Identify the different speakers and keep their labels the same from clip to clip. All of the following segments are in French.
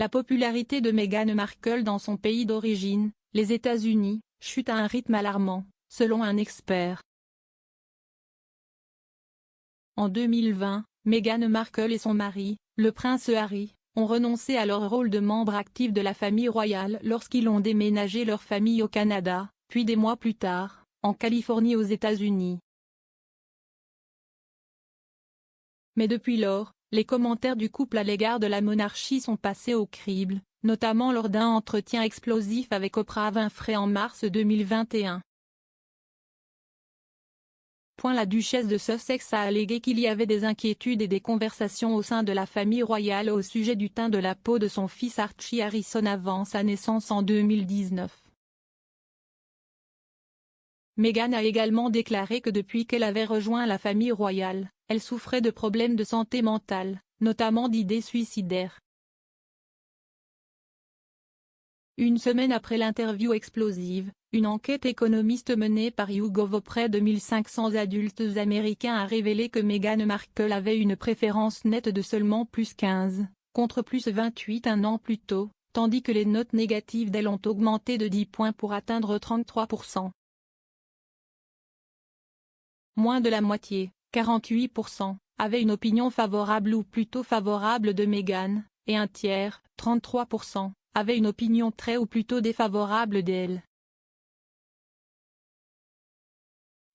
Speaker 1: La popularité de Meghan Markle dans son pays d'origine, les États-Unis, chute à un rythme alarmant, selon un expert. En 2020, Meghan Markle et son mari, le prince Harry, ont renoncé à leur rôle de membre actif de la famille royale lorsqu'ils ont déménagé leur famille au Canada, puis des mois plus tard, en Californie aux États-Unis. Mais depuis lors, les commentaires du couple à l'égard de la monarchie sont passés au crible, notamment lors d'un entretien explosif avec Oprah Winfrey en mars 2021. La duchesse de Sussex a allégué qu'il y avait des inquiétudes et des conversations au sein de la famille royale au sujet du teint de la peau de son fils Archie Harrison avant sa naissance en 2019. Meghan a également déclaré que depuis qu'elle avait rejoint la famille royale, elle souffrait de problèmes de santé mentale, notamment d'idées suicidaires. Une semaine après l'interview explosive, une enquête économiste menée par YouGov auprès de 1500 adultes américains a révélé que Meghan Markle avait une préférence nette de seulement +15, contre +28 un an plus tôt, tandis que les notes négatives d'elle ont augmenté de 10 points pour atteindre 33%. Moins de la moitié, 48%, avaient une opinion favorable ou plutôt favorable de Meghan, et un tiers, 33%, avaient une opinion très ou plutôt défavorable d'elle.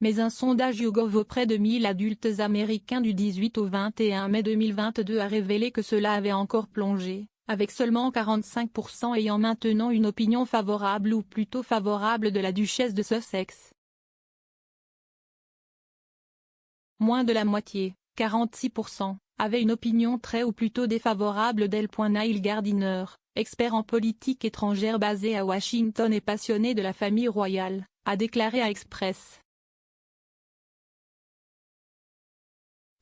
Speaker 1: Mais un sondage YouGov auprès de 1000 adultes américains du 18 au 21 mai 2022 a révélé que cela avait encore plongé, avec seulement 45% ayant maintenant une opinion favorable ou plutôt favorable de la duchesse de Sussex. Moins de la moitié, 46%, avaient une opinion très ou plutôt défavorable d'elle. Neil Gardiner, expert en politique étrangère basé à Washington et passionné de la famille royale, a déclaré à Express.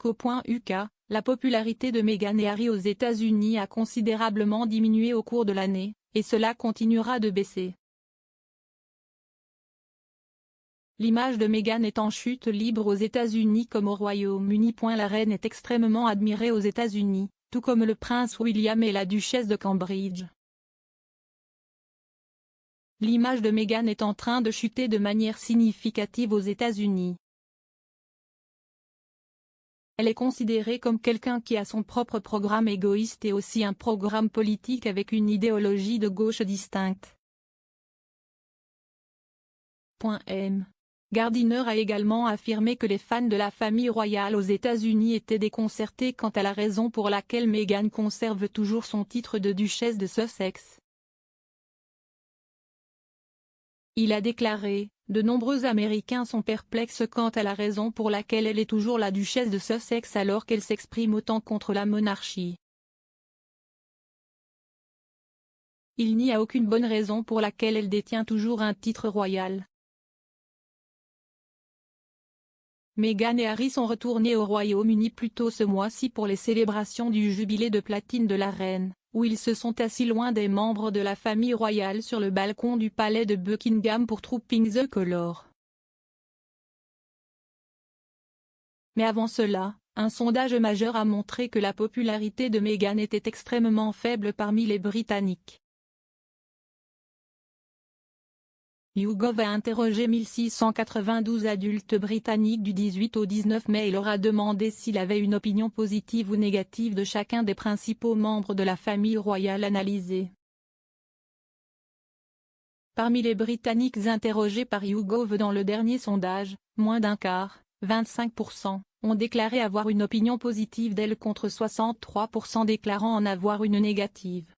Speaker 1: .uk, la popularité de Meghan et Harry aux États-Unis a considérablement diminué au cours de l'année, et cela continuera de baisser. L'image de Meghan est en chute libre aux États-Unis comme au Royaume-Uni. La reine est extrêmement admirée aux États-Unis, tout comme le prince William et la duchesse de Cambridge. L'image de Meghan est en train de chuter de manière significative aux États-Unis. Elle est considérée comme quelqu'un qui a son propre programme égoïste et aussi un programme politique avec une idéologie de gauche distincte. Gardiner a également affirmé que les fans de la famille royale aux États-Unis étaient déconcertés quant à la raison pour laquelle Meghan conserve toujours son titre de duchesse de Sussex. Il a déclaré: « De nombreux Américains sont perplexes quant à la raison pour laquelle elle est toujours la duchesse de Sussex alors qu'elle s'exprime autant contre la monarchie. Il n'y a aucune bonne raison pour laquelle elle détient toujours un titre royal. » Meghan et Harry sont retournés au Royaume-Uni plus tôt ce mois-ci pour les célébrations du jubilé de platine de la reine, où ils se sont assis loin des membres de la famille royale sur le balcon du palais de Buckingham pour Trooping the Colour. Mais avant cela, un sondage majeur a montré que la popularité de Meghan était extrêmement faible parmi les Britanniques. YouGov a interrogé 1692 adultes britanniques du 18 au 19 mai et leur a demandé s'il avait une opinion positive ou négative de chacun des principaux membres de la famille royale analysée. Parmi les Britanniques interrogés par YouGov dans le dernier sondage, moins d'un quart, 25%, ont déclaré avoir une opinion positive d'elle contre 63% déclarant en avoir une négative.